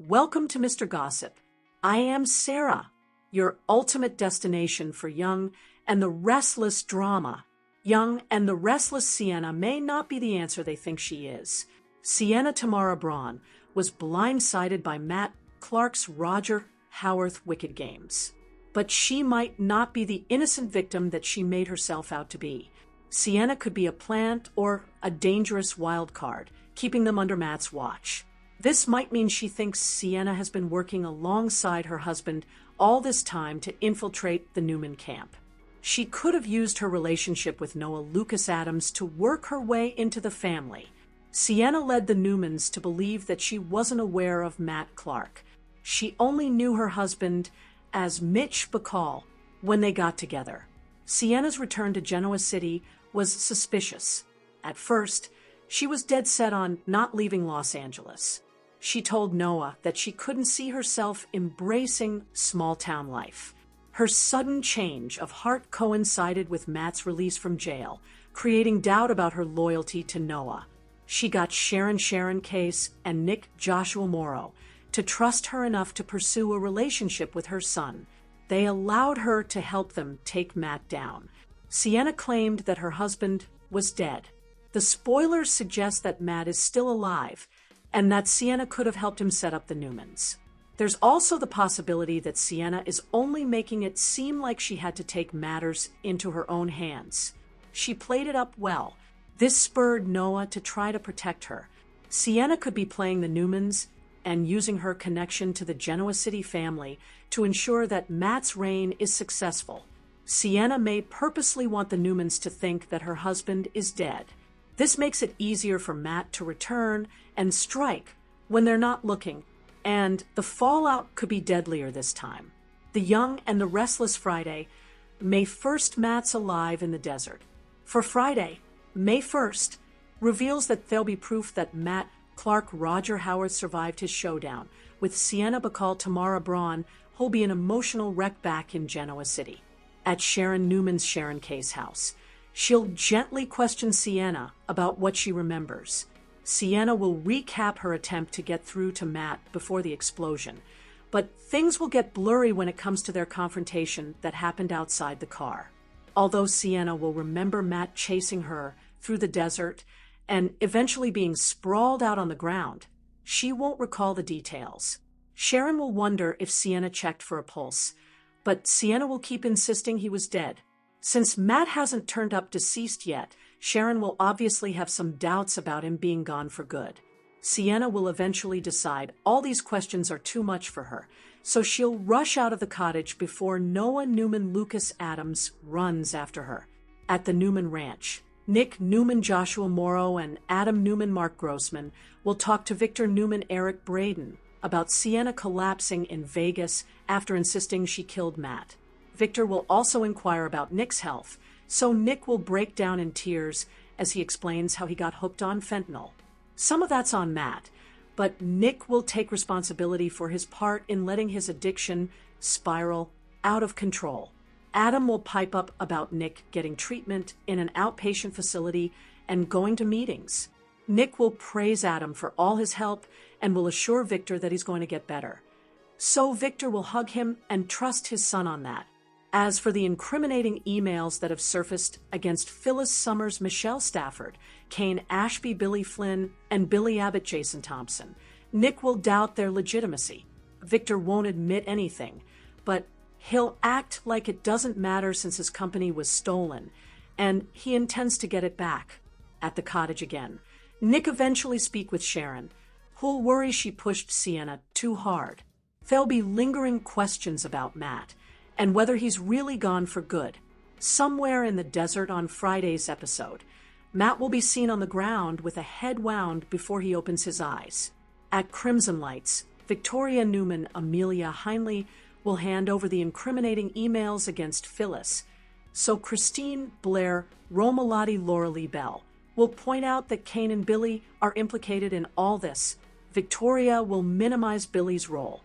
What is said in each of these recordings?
Welcome to Mr. Gossip. I am Sarah, your ultimate destination for young and the restless drama. Young and the restless Sienna may not be the answer they think she is. Sienna Tamara Braun was blindsided by Matt Clark's Roger Howarth wicked games. But she might not be the innocent victim that she made herself out to be. Sienna could be a plant or a dangerous wild card, keeping them under Matt's watch. This might mean she thinks Sienna has been working alongside her husband all this time to infiltrate the Newman camp. She could have used her relationship with Noah Lucas Adams to work her way into the family. Sienna led the Newmans to believe that she wasn't aware of Matt Clark. She only knew her husband as Mitch Bacall when they got together. Sienna's return to Genoa City was suspicious. At first, she was dead set on not leaving Los Angeles. She told Noah that she couldn't see herself embracing small-town life. Her sudden change of heart coincided with Matt's release from jail, creating doubt about her loyalty to Noah. She got Sharon Case and Nick Joshua Morrow to trust her enough to pursue a relationship with her son. They allowed her to help them take Matt down. Sienna claimed that her husband was dead. The spoilers suggest that Matt is still alive, and that Sienna could have helped him set up the Newmans. There's also the possibility that Sienna is only making it seem like she had to take matters into her own hands. She played it up well. This spurred Noah to try to protect her. Sienna could be playing the Newmans and using her connection to the Genoa City family to ensure that Matt's reign is successful. Sienna may purposely want the Newmans to think that her husband is dead. This makes it easier for Matt to return and strike when they're not looking, and the fallout could be deadlier this time. The young and the restless Friday, May 1st, Matt's alive in the desert. For Friday, May 1st, reveals that there'll be proof that Matt Clark Roger Howard survived his showdown with Sienna Bacall Tamara Braun, who'll be an emotional wreck back in Genoa City. At Sharon Newman's Sharon Case house, she'll gently question Sienna about what she remembers. Sienna will recap her attempt to get through to Matt before the explosion, but things will get blurry when it comes to their confrontation that happened outside the car. Although Sienna will remember Matt chasing her through the desert and eventually being sprawled out on the ground, she won't recall the details. Sharon will wonder if Sienna checked for a pulse, but Sienna will keep insisting he was dead. Since Matt hasn't turned up deceased yet, Sharon will obviously have some doubts about him being gone for good. Sienna will eventually decide all these questions are too much for her, so she'll rush out of the cottage before Noah Newman Lucas Adams runs after her. At the Newman Ranch, Nick Newman Joshua Morrow and Adam Newman Mark Grossman will talk to Victor Newman Eric Braden about Sienna collapsing in Vegas after insisting she killed Matt. Victor will also inquire about Nick's health, so Nick will break down in tears as he explains how he got hooked on fentanyl. Some of that's on Matt, but Nick will take responsibility for his part in letting his addiction spiral out of control. Adam will pipe up about Nick getting treatment in an outpatient facility and going to meetings. Nick will praise Adam for all his help and will assure Victor that he's going to get better. So Victor will hug him and trust his son on that. As for the incriminating emails that have surfaced against Phyllis Summers, Michelle Stafford, Kane Ashby, Billy Flynn, and Billy Abbott, Jason Thompson, Nick will doubt their legitimacy. Victor won't admit anything, but he'll act like it doesn't matter since his company was stolen, and he intends to get it back. At the cottage again, Nick eventually speaks with Sharon, who'll worry she pushed Sienna too hard. There'll be lingering questions about Matt, and whether he's really gone for good. Somewhere in the desert on Friday's episode, Matt will be seen on the ground with a head wound before he opens his eyes. At Crimson Lights, Victoria Newman Amelia Heinley will hand over the incriminating emails against Phyllis, so Christine Blair Romalotti Lauralee Bell will point out that Kane and Billy are implicated in all this. Victoria will minimize Billy's role,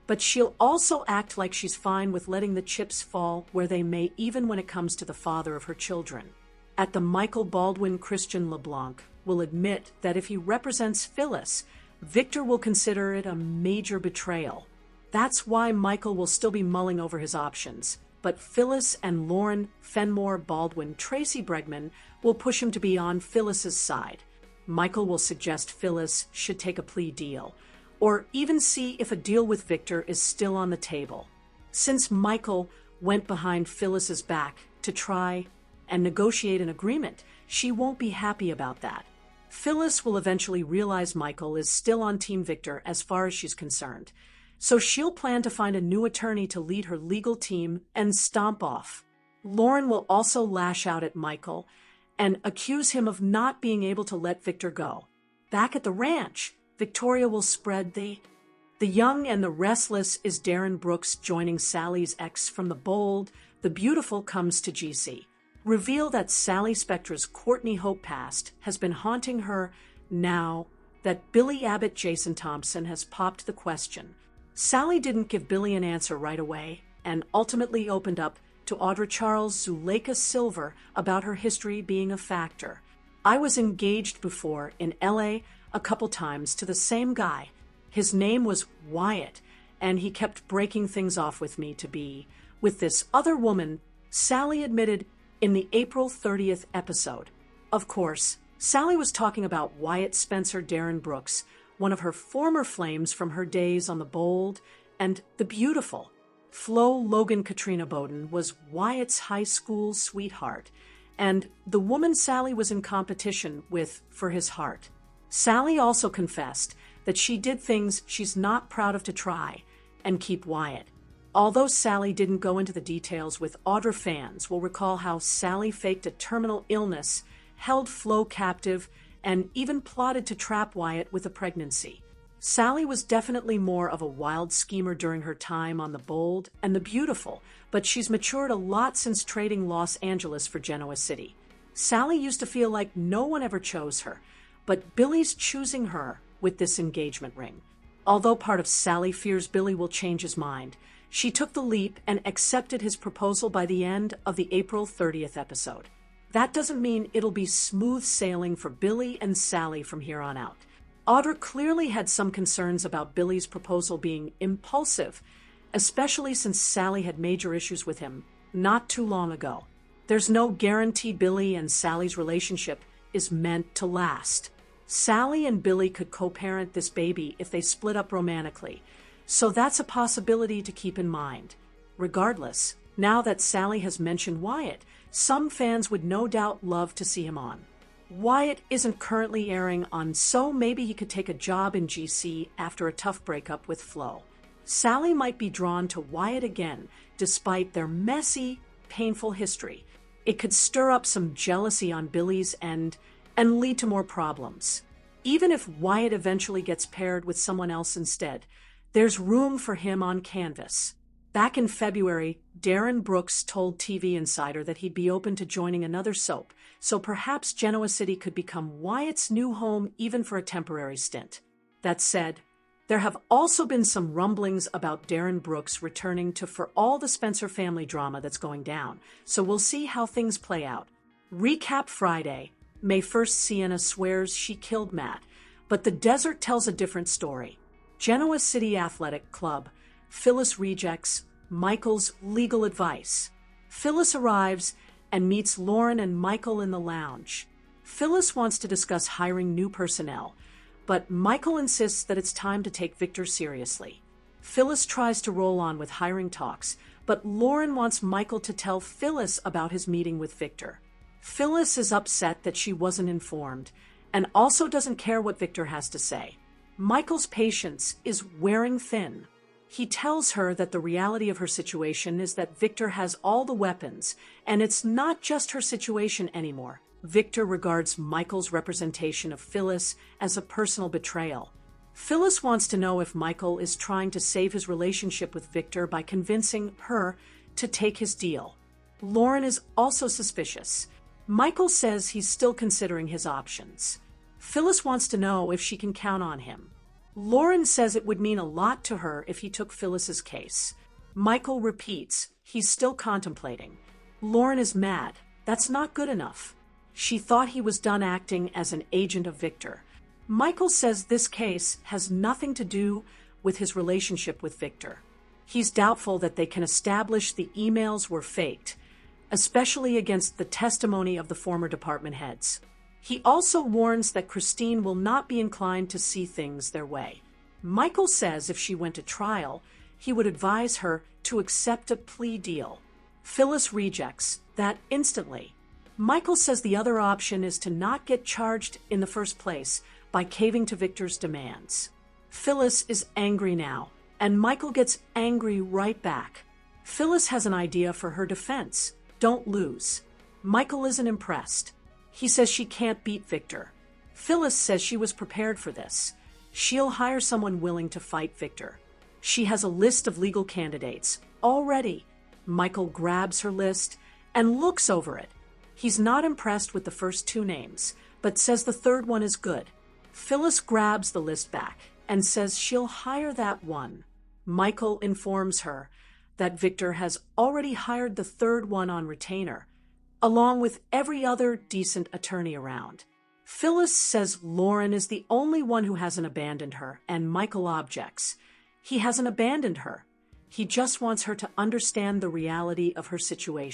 but she'll also act like she's fine with letting the chips fall where they may, even when it comes to the father of her children. At the Michael Baldwin, Christian LeBlanc will admit that if he represents Phyllis, Victor will consider it a major betrayal. That's why Michael will still be mulling over his options. But Phyllis and Lauren Fenmore Baldwin Tracy Bregman will push him to be on Phyllis's side. Michael will suggest Phyllis should take a plea deal, or even see if a deal with Victor is still on the table. Since Michael went behind Phyllis's back to try and negotiate an agreement, she won't be happy about that. Phyllis will eventually realize Michael is still on Team Victor as far as she's concerned, so she'll plan to find a new attorney to lead her legal team and stomp off. Lauren will also lash out at Michael and accuse him of not being able to let Victor go. Back at the ranch, Victoria will spread the young and the restless is Darin Brooks joining Sally's ex from the bold. The beautiful comes to GC. Reveal that Sally Spectra's Courtney Hope past has been haunting her now that Billy Abbott Jason Thompson has popped the question. Sally didn't give Billy an answer right away and ultimately opened up to Audra Charles Zuleika Silver about her history being a factor. I was engaged before in LA a couple times to the same guy. His name was Wyatt, and he kept breaking things off with me to be with this other woman, Sally admitted in the April 30th episode. Of course, Sally was talking about Wyatt Spencer Darin Brooks, one of her former flames from her days on The Bold and The Beautiful. Flo Logan Katrina Bowden was Wyatt's high school sweetheart, and the woman Sally was in competition with for his heart. Sally also confessed that she did things she's not proud of to try and keep Wyatt. Although Sally didn't go into the details with Audra, fans will recall how Sally faked a terminal illness, held Flo captive, and even plotted to trap Wyatt with a pregnancy. Sally was definitely more of a wild schemer during her time on The Bold and The Beautiful, but she's matured a lot since trading Los Angeles for Genoa City. Sally used to feel like no one ever chose her, but Billy's choosing her with this engagement ring. Although part of Sally fears Billy will change his mind, she took the leap and accepted his proposal by the end of the April 30th episode. That doesn't mean it'll be smooth sailing for Billy and Sally from here on out. Audra clearly had some concerns about Billy's proposal being impulsive, especially since Sally had major issues with him not too long ago. There's no guarantee Billy and Sally's relationship is meant to last. Sally and Billy could co-parent this baby if they split up romantically, so that's a possibility to keep in mind. Regardless, now that Sally has mentioned Wyatt, some fans would no doubt love to see him on. Wyatt isn't currently airing on, so maybe he could take a job in GC after a tough breakup with Flo. Sally might be drawn to Wyatt again, despite their messy, painful history. It could stir up some jealousy on Billy's end and lead to more problems. Even if Wyatt eventually gets paired with someone else instead, there's room for him on canvas. Back in February, Darin Brooks told TV Insider that he'd be open to joining another soap, so perhaps Genoa City could become Wyatt's new home even for a temporary stint. That said, there have also been some rumblings about Darin Brooks returning to For All the Spencer family drama that's going down, so we'll see how things play out. Recap Friday. May 1st, Sienna swears she killed Matt, but the desert tells a different story. Genoa City Athletic Club. Phyllis rejects Michael's legal advice. Phyllis arrives and meets Lauren and Michael in the lounge. Phyllis wants to discuss hiring new personnel, but Michael insists that it's time to take Victor seriously. Phyllis tries to roll on with hiring talks, but Lauren wants Michael to tell Phyllis about his meeting with Victor. Phyllis is upset that she wasn't informed and also doesn't care what Victor has to say. Michael's patience is wearing thin. He tells her that the reality of her situation is that Victor has all the weapons, and it's not just her situation anymore. Victor regards Michael's representation of Phyllis as a personal betrayal. Phyllis wants to know if Michael is trying to save his relationship with Victor by convincing her to take his deal. Lauren is also suspicious. Michael says he's still considering his options. Phyllis wants to know if she can count on him. Lauren says it would mean a lot to her if he took Phyllis's case. Michael repeats he's still contemplating. Lauren is mad. That's not good enough. She thought he was done acting as an agent of Victor. Michael says this case has nothing to do with his relationship with Victor. He's doubtful that they can establish the emails were faked, especially against the testimony of the former department heads. He also warns that Christine will not be inclined to see things their way. Michael says if she went to trial, he would advise her to accept a plea deal. Phyllis rejects that instantly. Michael says the other option is to not get charged in the first place by caving to Victor's demands. Phyllis is angry now, and Michael gets angry right back. Phyllis has an idea for her defense. Don't lose. Michael isn't impressed. He says she can't beat Victor. Phyllis says she was prepared for this. She'll hire someone willing to fight Victor. She has a list of legal candidates already. Michael grabs her list and looks over it. He's not impressed with the first two names, but says the third one is good. Phyllis grabs the list back and says she'll hire that one. Michael informs her that Victor has already hired the third one on retainer, along with every other decent attorney around. Phyllis says Lauren is the only one who hasn't abandoned her, and Michael objects. He hasn't abandoned her. He just wants her to understand the reality of her situation.